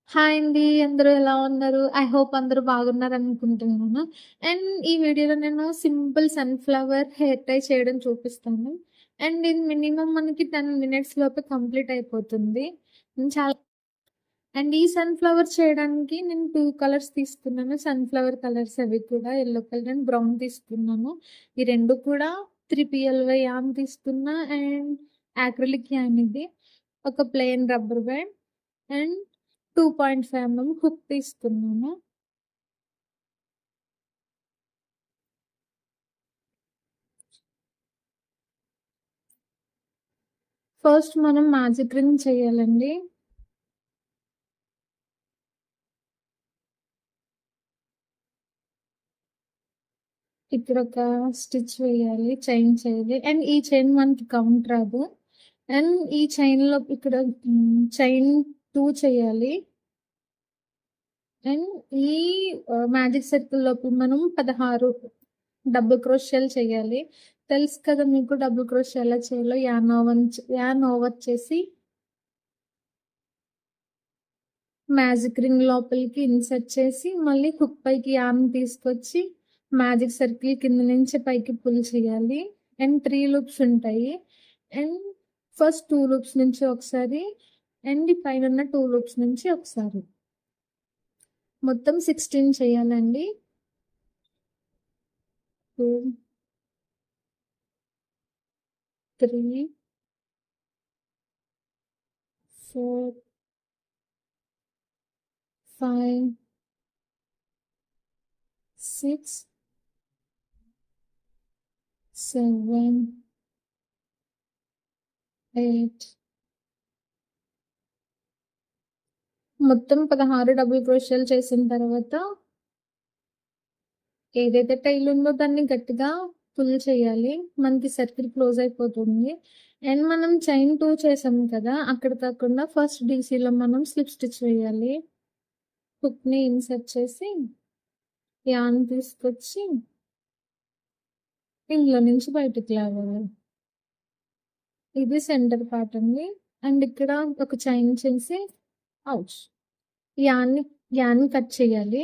Hi అండి. అందరూ ఎలా ఉన్నారు? ఐ హోప్ అందరూ బాగున్నారనుకుంటున్నాను. అండ్ ఈ వీడియోలో నేను సింపుల్ సన్‌ఫ్లవర్ హెయిర్ టై చేయడం చూపిస్తాను. అండ్ ఇది మినిమమ్ మనకి 10 మినిట్స్ లోపే కంప్లీట్ అయిపోతుంది. చాలా అండ్ ఈ సన్‌ఫ్లవర్ చేయడానికి నేను 2 కలర్స్ తీసుకున్నాను. సన్‌ఫ్లవర్ కలర్స్ అవి కూడా యెల్లో కలర్ అండ్ బ్రౌన్ తీసుకున్నాను. ఈ 2 కూడా 3PLY యాన్ తీసుకున్నా అండ్ యాక్రిలిక్ యాన్ ఇది. ఒక plain rubber band and 2.5 hook తీసుకున్నాను. ఫస్ట్ మనం మ్యాజిక్ రింగ్ చేయాలండి. ఇక్కడొక స్టిచ్ వేయాలి. చైన్ చేయాలి. అండ్ ఈ చైన్ మనకి కౌంట్ రాదు. అండ్ ఈ చైన్‌లో ఇక్కడ చైన్ 2 చేయాలి. అండ్ ఈ మ్యాజిక్ సర్కిల్ లోపు మనం 16 డబుల్ క్రోషియాలు చేయాలి. తెలుసు కదా మీకు డబుల్ క్రోషియా ఎలా చేయాలో. యాన్ ఓవర్ చేసి మ్యాజిక్ రింగ్ లోపలికి ఇన్సర్ట్ చేసి మళ్ళీ హుక్ పైకి యాన్ తీసుకొచ్చి మ్యాజిక్ సర్కిల్ కింద నుంచి పైకి పుల్ చేయాలి. అండ్ 3 లూప్స్ ఉంటాయి. అండ్ ఫస్ట్ 2 లూప్స్ నుంచి ఒకసారి అండ్ పైనున్న 2 లూప్స్ నుంచి ఒకసారి. మొత్తం 16 చేయాలండి. 2, 3, 4, 5, 6, 7, 8 మొత్తం 16 డబుల్ క్రోషియాలు చేసిన తర్వాత ఏదైతే టైల్ ఉందో దాన్ని గట్టిగా పుల్ చేయాలి. మనకి సర్కిల్ క్లోజ్ అయిపోతుంది. అండ్ మనం చైన్ 2 చేసాం కదా! అక్కడ కాకుండా ఫస్ట్ డీసీలో మనం స్లిప్ స్టిచ్ వేయాలి. హుక్‌ని ఇన్సర్ట్ చేసి యాన్ తీసుకొచ్చి ఇందులో నుంచి బయటికి లాగాలి. ఇది సెంటర్ పార్ట్ అండి. అండ్ ఇక్కడ ఒక చైన్ చేసి ఔచ్! యాన్ని కట్ చేయాలి.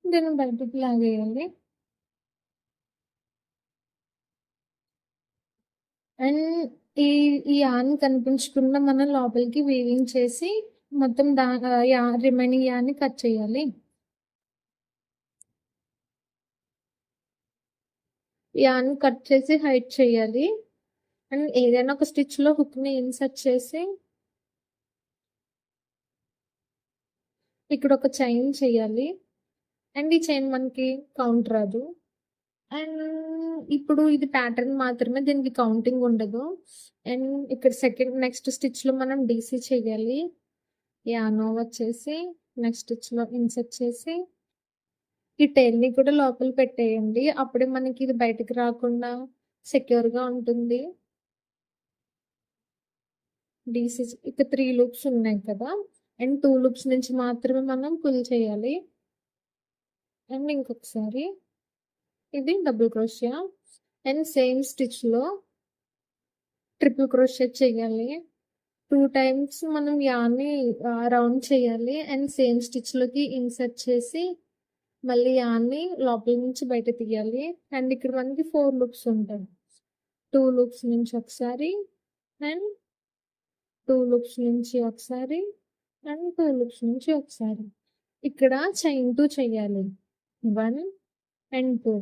దీన్ని బయటికి లాగేయాలి. అండ్ ఈ ఈ యాన్ కనిపించకుండా మనం లోపలికి వీవింగ్ చేసి మొత్తం రిమైనింగ్ యాన్ని కట్ చేయాలి. యాన్ కట్ చేసి హైడ్ చేయాలి. అండ్ ఏదైనా ఒక స్టిచ్‌లో హుక్‌ని ఇన్సర్ట్ చేసి ఇక్కడ ఒక చైన్ చేయాలి. అండ్ ఈ చైన్ మనకి కౌంట్ రాదు. అండ్ ఇప్పుడు ఇది ప్యాటర్న్ మాత్రమే, దీనికి కౌంటింగ్ ఉండదు. అండ్ ఇక్కడ నెక్స్ట్ స్టిచ్‌లో మనం డీసీ చేయాలి. యాన్ ఓవర్ చేసి నెక్స్ట్ స్టిచ్‌లో ఇన్సర్ట్ చేసి ఈ టైల్‌ని కూడా లోపల పెట్టేయండి. అప్పుడే మనకి ఇది బయటకి రాకుండా సెక్యూర్‌గా ఉంటుంది. డీసీ ఇక 3 లూప్స్ ఉన్నాయి కదా! అండ్ 2 లూప్స్ నుంచి మాత్రమే మనం పుల్ చేయాలి. అండ్ ఇంకొకసారి ఇది డబుల్ క్రోషియా అండ్ సేమ్ స్టిచ్‌లో ట్రిపుల్ క్రోషియా చేయాలి. 2 టైమ్స్ మనం యాన్ని రౌండ్ చేయాలి. అండ్ సేమ్ స్టిచ్‌లోకి ఇన్సర్ట్ చేసి మళ్ళీ యాన్ని లోపల నుంచి బయట తీయాలి. అండ్ ఇక్కడ మనకి 4 లూప్స్ ఉంటాయి. 2 లూప్స్ నుంచి ఒకసారి అండ్ 2 లూప్స్ నుంచి ఒకసారి అండ్ 2 లూప్స్ నుంచి ఒకసారి. ఇక్కడ చైన్ 2 చేయాలి. 1 అండ్ 2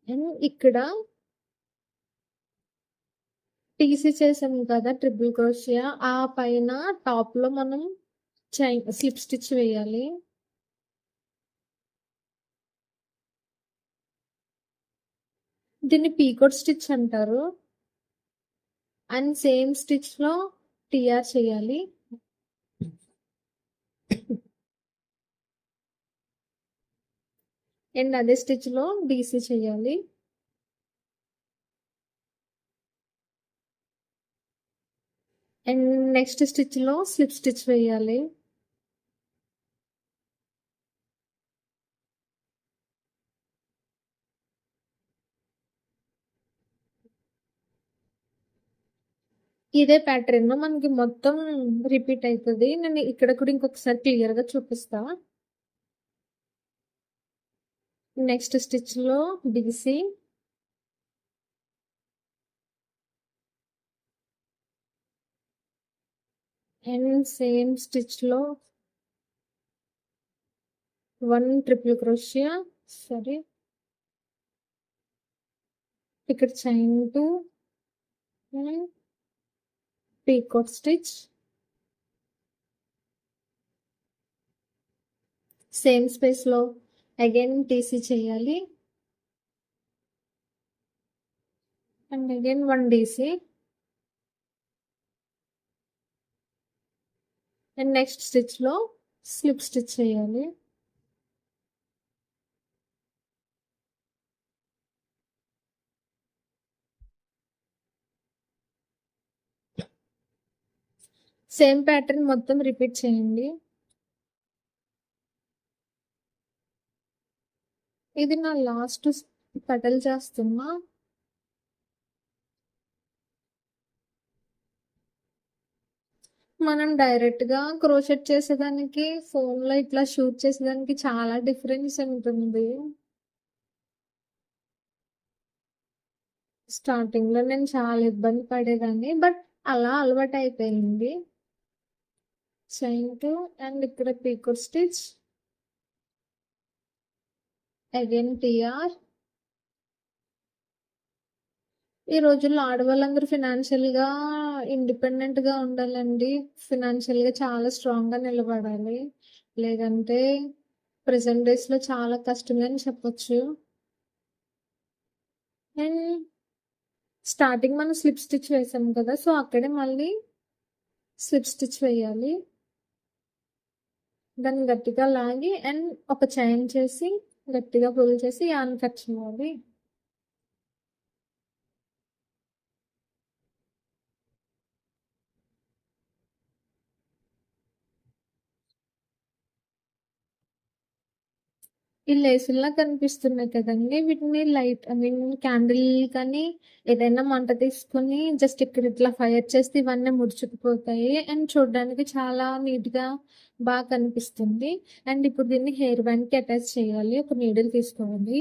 అండ్ ఇక్కడ టీసీ చేసాము కదా ట్రిపుల్ క్రోషియా, ఆ పైన టాప్‌లో మనం స్లిప్ స్టిచ్ వేయాలి. దీన్ని పీకోట్ స్టిచ్ అంటారు. అండ్ సేమ్ స్టిచ్‌లో టీఆర్ చేయాలి. అండ్ అదే స్టిచ్‌లో డీసీ చేయాలి. అండ్ నెక్స్ట్ స్టిచ్‌లో స్లిప్ స్టిచ్ వేయాలి. ఇదే ప్యాటర్న్ మనకి మొత్తం రిపీట్ అయితది. నేను ఇక్కడ కూడా ఇంకొకసారి క్లియర్‌గా చూపిస్తా. నెక్స్ట్ స్టిచ్‌లో BC అండ్ సేమ్ స్టిచ్‌లో 1 ట్రిపుల్ క్రోషియా సారీ ఇక్కడ chain 2 and peacock stitch same స్పేస్‌లో అగైన్ TC చేయాలి and again 1 DC and next స్టిచ్‌లో స్లిప్ స్టిచ్ చేయాలి. సేమ్ ప్యాటర్న్ మొత్తం రిపీట్ చేయండి. ఇది నా లాస్ట్ పెటల్ చేస్తున్నా. మనం డైరెక్ట్‌గా క్రోషెట్ చేసేదానికి, ఫోన్‌లో ఇట్లా షూట్ చేసేదానికి చాలా డిఫరెన్స్ ఉంటుంది. స్టార్టింగ్‌లో నేను చాలా ఇబ్బంది పడేదాన్ని. బట్ అలా అలవాటయిపోయింది. చైన్ 2 అండ్ ఇక్కడ పీకాక్ స్టిచ్. Again TR. ఈ రోజుల్లో ఆడవాళ్ళందరూ ఫినాన్షియల్‌గా ఇండిపెండెంట్‌గా ఉండాలండి. ఫినాన్షియల్‌గా చాలా స్ట్రాంగ్‌గా నిలబడాలి. లేదంటే ప్రెజెంట్ డేస్‌లో చాలా కష్టమే అని చెప్పొచ్చు. అండ్ స్టార్టింగ్ మనం స్లిప్ స్టిచ్ వేసాం కదా! సో, అక్కడే మళ్ళీ స్లిప్ స్టిచ్ వేయాలి. దాన్ని గట్టిగా లాగి అండ్ ఒక చైన్ చేసి గట్టిగా పుల్ చేసి యాన్ కట్ చేయాలి. ఈ లేసుల్లా కనిపిస్తున్నాయి కదండీ! వీటిని క్యాండిల్ కానీ ఏదైనా మంట తీసుకొని జస్ట్ ఇక్కడ ఇట్లా ఫైర్ చేస్తే ఇవన్నీ ముడుచుకుపోతాయి. అండ్ చూడడానికి చాలా నీట్‌గా బాగా కనిపిస్తుంది. అండ్ ఇప్పుడు దీన్ని హెయిర్ బ్యాండ్‌కి అటాచ్ చేయాలి. ఒక నీడిల్ తీసుకోవాలి.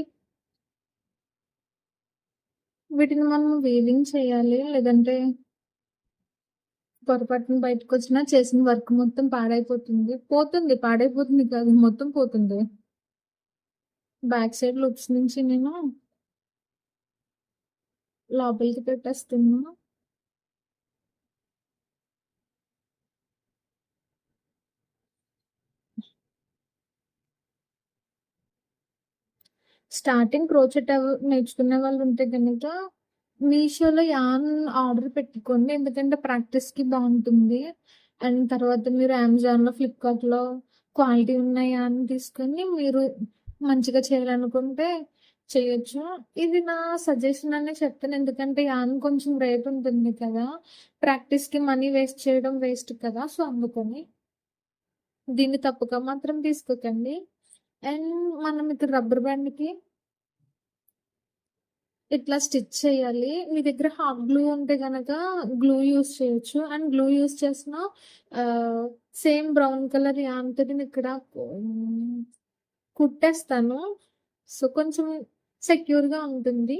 వీటిని మనం వీవింగ్ చేయాలి. లేదంటే పొరపాటున బయటకొచ్చినా చేసిన వర్క్ మొత్తం పాడైపోతుంది కాదు మొత్తం పోతుంది. బ్యాక్ సైడ్ లూప్స్ నుంచి నేను లోపలికి పెట్టేస్తున్నా. స్టార్టింగ్ క్రోచెట్ నేర్చుకునే వాళ్ళు ఉంటే గనుక మీషోలో యాన్ ఆర్డర్ పెట్టుకోండి. ఎందుకంటే ప్రాక్టీస్‌కి బావుంటుంది. అండ్ తర్వాత మీరు అమెజాన్‌లో, ఫ్లిప్‌కార్ట్‌లో క్వాలిటీ ఉన్న యాన్ తీసుకొని మీరు మంచిగా చేయాలనుకుంటే చేయొచ్చు. ఇది నా సజెషన్ అనే చెప్తాను. ఎందుకంటే యాన్ కొంచెం రేట్ ఉంటుంది కదా! ప్రాక్టీస్‌కి మనీ వేస్ట్ చేయడం వేస్ట్ కదా! సో, అందుకని. దీన్ని తప్పుగా మాత్రం తీసుకోకండి. అండ్ మనం ఇక్కడ రబ్బర్ బ్యాండ్‌కి ఇట్లా స్టిచ్ చేయాలి. మీ దగ్గర హాట్ గ్లూ ఉంటే గనక గ్లూ యూజ్ చేయొచ్చు. అండ్ గ్లూ యూజ్ చేసిన ఆహ్, సేమ్ బ్రౌన్ కలర్ యాన్‌తోటి నేనిక్కడ కుట్టేస్తాను. సో, కొంచెం సెక్యూర్‌గా ఉంటుంది.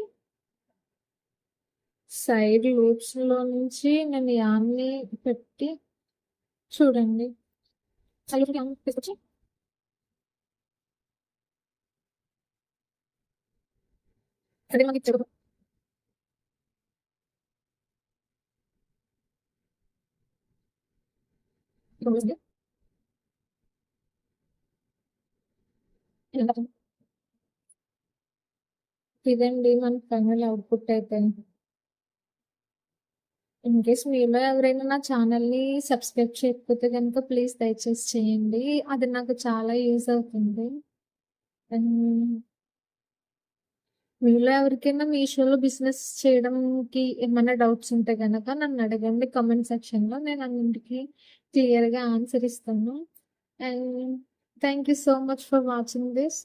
సైడ్ లూప్స్‌లో నుంచి నేను యాన్‌ని పెట్టి చూడండి. సైడ్ యాన్ తీసుకొచ్చి అదే మనకి చెడు రోజు ఇదండి మన ఫైనల్ అవుట్‌పుట్ అయితే. ఇన్‌కేస్ మీలో ఎవరైనా నా ఛానల్‌ని సబ్స్క్రైబ్ చేయకపోతే గనుక ప్లీజ్ దయచేసి చేయండి. అది నాకు చాలా యూజ్ అవుతుంది. అండ్ మీలో ఎవరికైనా మీషోలో బిజినెస్ చేయడంకి ఏమైనా డౌట్స్ ఉంటే గనక నన్ను అడగండి కామెంట్ సెక్షన్‌లో. నేను అన్నింటికి క్లియర్‌గా ఆన్సర్ ఇస్తాను. And thank you so much for watching this.